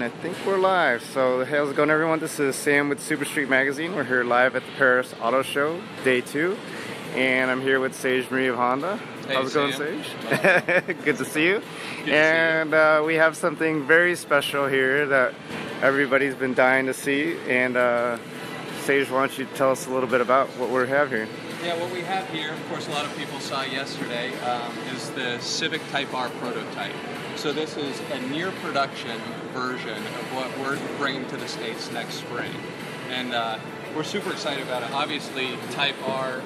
I think we're live. So how's it going, everyone? This is Sam with Super Street Magazine. We're here live at the Paris Auto Show, Day 2. And I'm here with Sage Marie of Honda. Hey, how's it going, Sam. Sage? Good to see you. Good and to see we have something very special here that everybody's been dying to see. And Sage, why don't you tell us a little bit about what we have here? Yeah, what we have here, of course, a lot of people saw yesterday, is the Civic Type R prototype. So this is a near production version of what we're bringing to the States next spring. And we're super excited about it. Obviously, Type R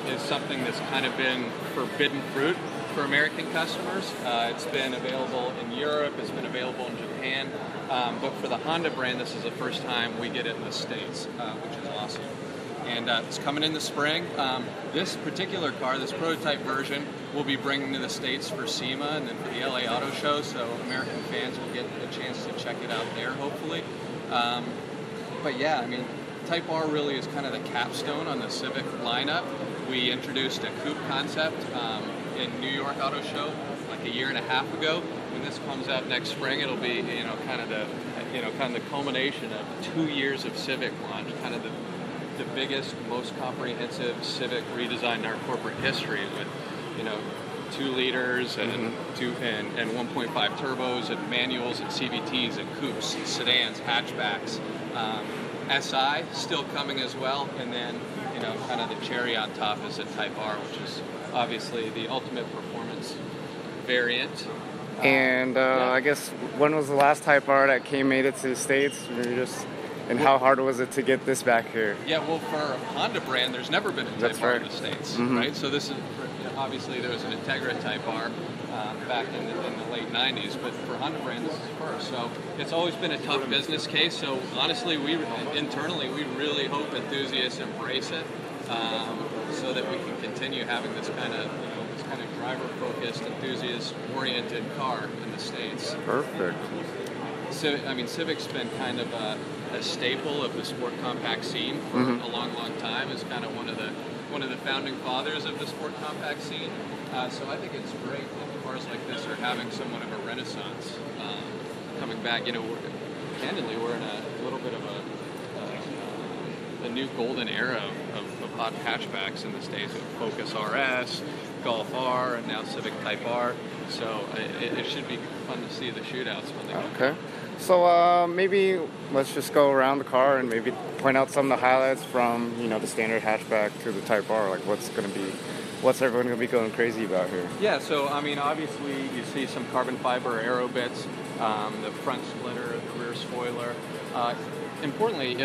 is something that's kind of been forbidden fruit for American customers. It's been available in Europe, it's been available in Japan, but for the Honda brand, this is the first time we get it in the States, which is awesome. And it's coming in the spring. This particular car, this prototype version, we'll be bringing to the States for SEMA and then for the LA Auto Show, so American fans will get a chance to check it out there, hopefully. But yeah, I mean, Type R really is kind of the capstone on the Civic lineup. We introduced a coupe concept in New York Auto Show like a year and a half ago. When this comes out next spring, it'll be kind of the culmination of 2 years of Civic launch, kind of the biggest, most comprehensive Civic redesign in our corporate history, with 2 liters and 1.5 turbos and manuals and CVTs and coupes, sedans, hatchbacks. SI still coming as well, and then kind of the cherry on top is a Type R, which is obviously the ultimate performance variant. And yeah. I guess, when was the last Type R that made it to the States? And how hard was it to get this back here? Yeah, well, for Honda brand, there's never been a Type R in the States, right? So this is, obviously, there was an Integra Type R back in the late 90s, but for Honda brand, this is first. So it's always been a tough business case. So honestly, internally, we really hope enthusiasts embrace it, so that we can continue having this kind of driver-focused, enthusiast-oriented car in the States. Perfect. Civic's been kind of a staple of the sport compact scene for a long, long time. It's kind of one of the founding fathers of the sport compact scene. So I think it's great that cars like this are having somewhat of a renaissance coming back. Candidly, we're in a little bit of a new golden era of hot hatchbacks in the States with Focus RS, Golf R, and now Civic Type R. So it should be fun to see the shootouts when they come. Okay. So maybe let's just go around the car and maybe point out some of the highlights from the standard hatchback to the Type R. Like what's everyone going to be going crazy about here? Yeah. So obviously you see some carbon fiber aero bits, the front splitter, the rear spoiler. Importantly,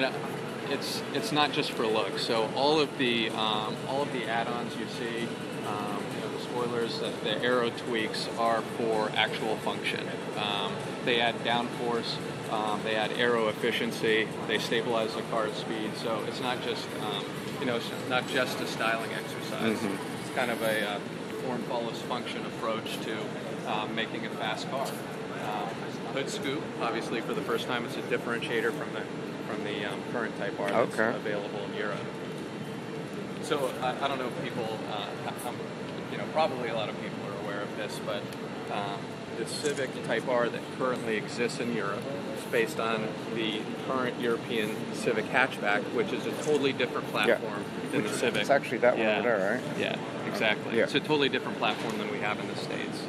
it's not just for look. So all of the add-ons you see. Spoilers, the aero tweaks are for actual function. They add downforce, they add aero efficiency, they stabilize the car at speed. So it's not just it's not just a styling exercise. It's kind of a form follows function approach to making a fast car. Hood scoop, obviously, for the first time, it's a differentiator from the current Type R that's available in Europe. So I don't know if people. Probably a lot of people are aware of this, but the Civic Type R that currently exists in Europe is based on the current European Civic hatchback, which is a totally different platform than the Civic. It's actually that one over there, right? Yeah, exactly. Yeah. It's a totally different platform than we have in the States.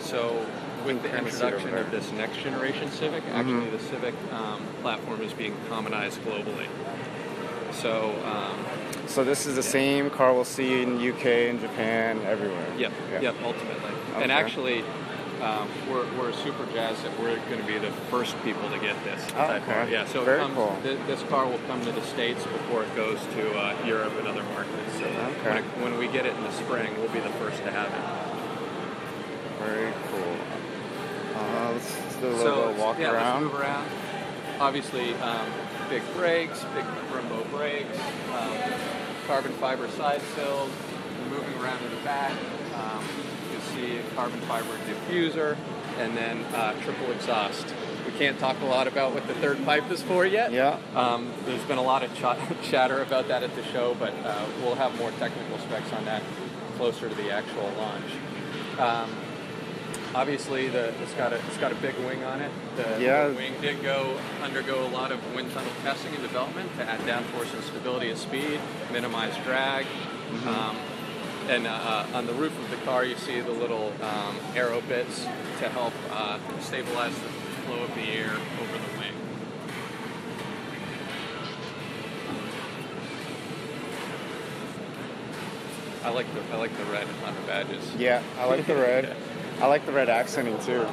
So with the introduction of this next generation Civic, actually the Civic platform is being commonized globally. So this is the same car we'll see in UK and Japan, everywhere. Yep, ultimately. Okay. And actually, we're super jazzed that we're going to be the first people to get this Type R. Yeah, so very cool. This car will come to the States before it goes to Europe and other markets. So when we get it in the spring, we'll be the first to have it. Very cool. Let's do a little walk around. Let's move around. Obviously, big brakes, big Brembo brakes, carbon fiber side sills. Moving around to the back, you'll see a carbon fiber diffuser, and then triple exhaust. We can't talk a lot about what the third pipe is for yet. Yeah. There's been a lot of chatter about that at the show, but we'll have more technical specs on that closer to the actual launch. Obviously, it's got a big wing on it. The wing did undergo a lot of wind tunnel testing and development to add downforce and stability and speed, minimize drag. And on the roof of the car, you see the little aero bits to help stabilize the flow of the air over the wing. I like the red on the badges. Yeah, I like the red. Yeah. I like the red accenting too.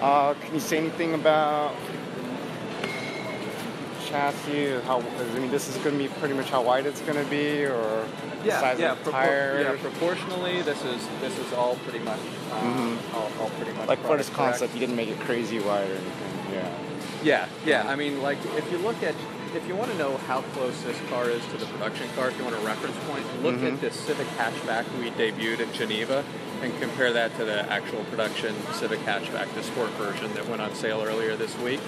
Can you say anything about chassis? This is going to be pretty much how wide it's going to be, or the size of the tires? Yeah, proportionally, this is all pretty much all pretty much. Like for this concept, you didn't make it crazy wide or anything. Yeah. I mean, like if you want to know how close this car is to the production car, if you want a reference point, look at the Civic hatchback we debuted at Geneva and compare that to the actual production Civic hatchback, the sport version that went on sale earlier this week.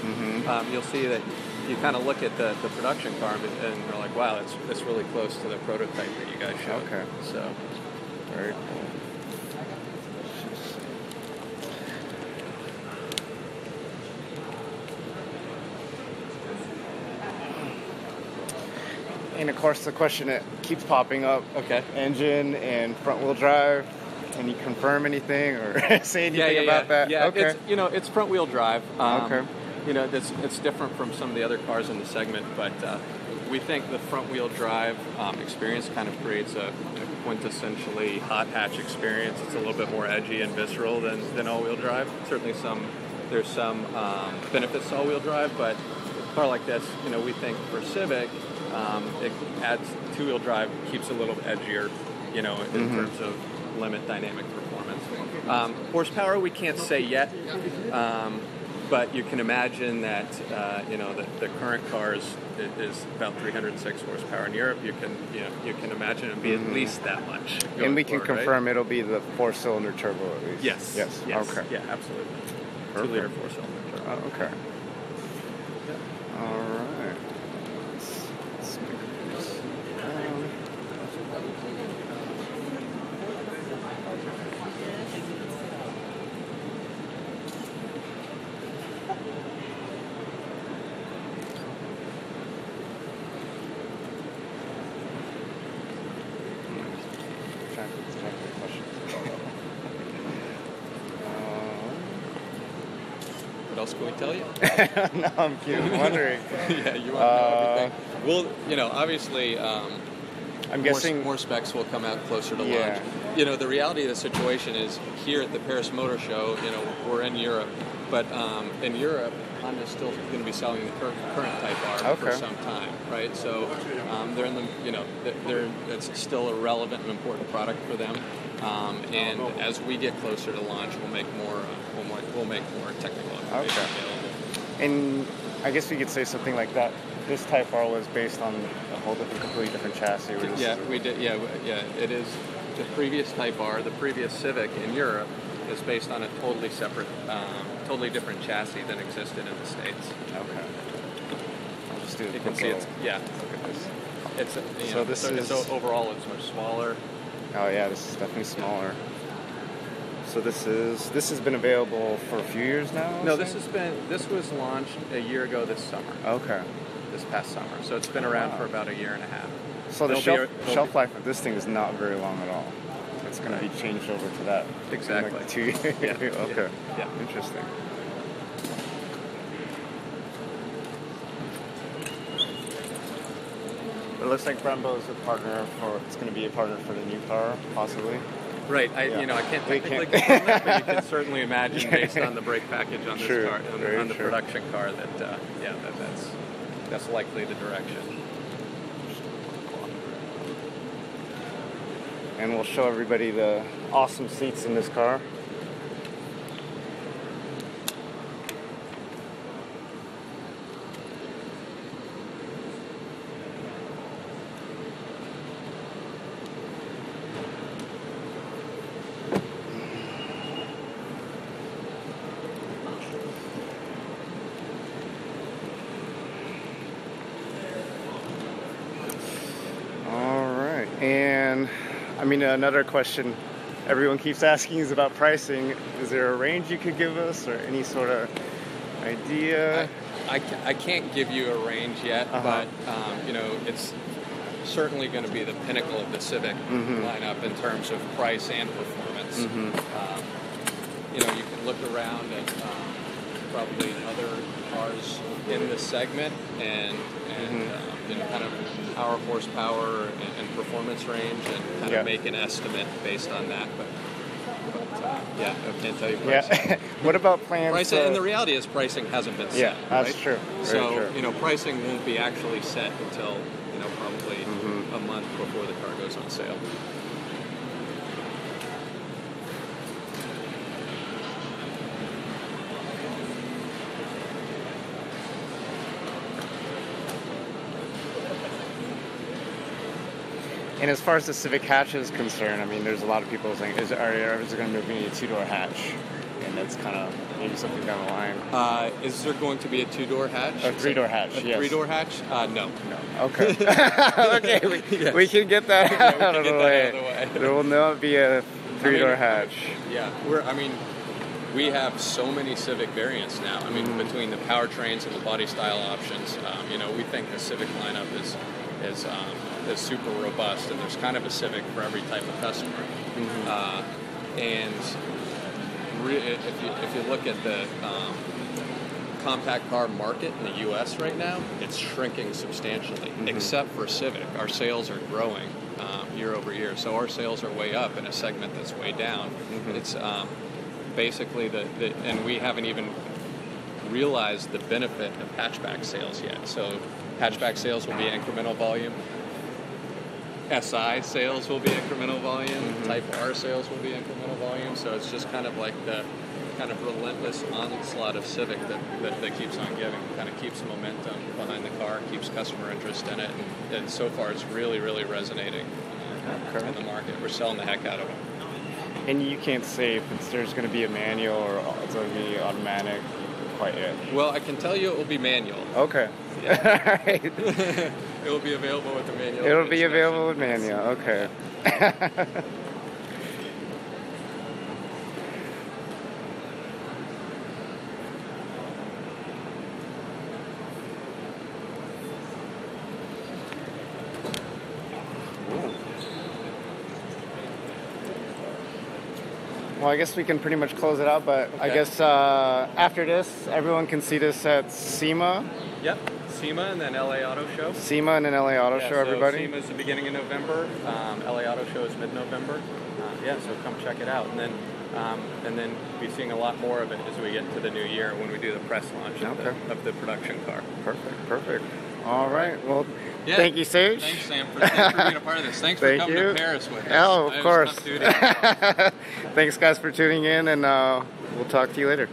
You'll see that you kind of look at the production car and you're like, wow, it's really close to the prototype that you guys showed. Okay. So, very cool. And of course, the question that keeps popping up: engine and front-wheel drive. Can you confirm anything or say anything about that? Yeah, okay. It's front-wheel drive. Okay. It's different from some of the other cars in the segment, but we think the front-wheel drive experience kind of creates a quintessentially hot hatch experience. It's a little bit more edgy and visceral than all-wheel drive. Certainly, there's some benefits to all-wheel drive, but a car like this, we think for Civic. It adds two-wheel drive, keeps it a little edgier, in terms of limit dynamic performance. Horsepower, we can't say yet, but you can imagine that the current cars is about 306 horsepower in Europe. You can imagine it be at least that much. And we can confirm it'll be the 4-cylinder turbo at least. Yes. Okay. Yeah, absolutely. Perfect. 2-liter 4-cylinder turbo. Oh, okay. Yeah. All right. What else can we tell you? No, I'm wondering. Yeah, you want to know everything. Well, obviously, I'm guessing more specs will come out closer to launch. The reality of the situation is here at the Paris Motor Show, we're in Europe, but in Europe, Honda's still going to be selling the current Type R for some time, right? So they're in the, it's still a relevant and important product for them. And as we get closer to launch, we'll make more technical information available. And I guess we could say something like that. This Type R was based on a whole completely different chassis. We did. Yeah. It is the previous Type R. The previous Civic in Europe is based on a totally separate, totally different chassis than existed in the States. Okay. I'll just do it. You can see it's Look at this. So overall it's much smaller. Oh yeah, this is definitely smaller. So this has been available for a few years now? No, this was launched a year ago this summer. Okay. This past summer. So it's been around for about a year and a half. So the shelf life of this thing is not very long at all. It's going to be changed over to that. Exactly. In like 2 years. Yeah. Okay. Yeah. Interesting. But it looks like Brembo is it's going to be a partner for the new car, possibly. Right. I can't technically confirm that, but you can certainly imagine based on the brake package on this car, on the production car, that that's likely the direction. And we'll show everybody the awesome seats in this car. And I mean, another question everyone keeps asking is about pricing. Is there a range you could give us, or any sort of idea? I can't give you a range yet, but it's certainly going to be the pinnacle of the Civic lineup in terms of price and performance. You can look around at probably other cars in this segment and kind of power, horsepower, and performance range, and kind of make an estimate based on that. But I can't tell you pricing. Yeah. What about plans? Pricing, and the reality is pricing hasn't been set. Yeah, that's right? true. Very true. Pricing won't be actually set until probably a month before the car goes on sale. And as far as the Civic hatch is concerned, I mean, there's a lot of people saying, is it going to be a two-door hatch? And that's kind of maybe something down the line. Is there going to be a two-door hatch? A three-door hatch, yes. Three-door hatch? No. Okay. Okay, we can get that out of the way. There will not be a three-door hatch. Yeah, we have so many Civic variants now. I mean, between the powertrains and the body style options, we think the Civic lineup is super robust, and there's kind of a Civic for every type of customer. And if you look at the compact car market in the U.S. right now, it's shrinking substantially, except for Civic. Our sales are growing year over year, so our sales are way up in a segment that's way down. It's basically and we haven't even realized the benefit of hatchback sales yet. So hatchback sales will be incremental volume. SI sales will be incremental volume. Type R sales will be incremental volume. So it's just kind of like the kind of relentless onslaught of Civic that keeps on giving, kind of keeps momentum behind the car, keeps customer interest in it, and so far it's really, really resonating in the market. We're selling the heck out of it. And you can't say if there's going to be a manual or it's going to be automatic quite yet. Well, I can tell you it will be manual. Okay. Yeah. All right. It will be available with the manual. It'll be available with manual. Okay. Yeah. Well, I guess we can pretty much close it out, but I guess after this, everyone can see this at SEMA. Yep, SEMA and then LA Auto Show. SEMA and then LA Auto Show, everybody. SEMA is the beginning of November. LA Auto Show is mid-November. So come check it out, and then be seeing a lot more of it as we get into the new year when we do the press launch of the production car. Perfect. All right. Well, thank you, Sage. Thanks, Sam, for being a part of this. Thanks for coming to Paris with us. Oh, of course. Thanks, guys, for tuning in, and we'll talk to you later.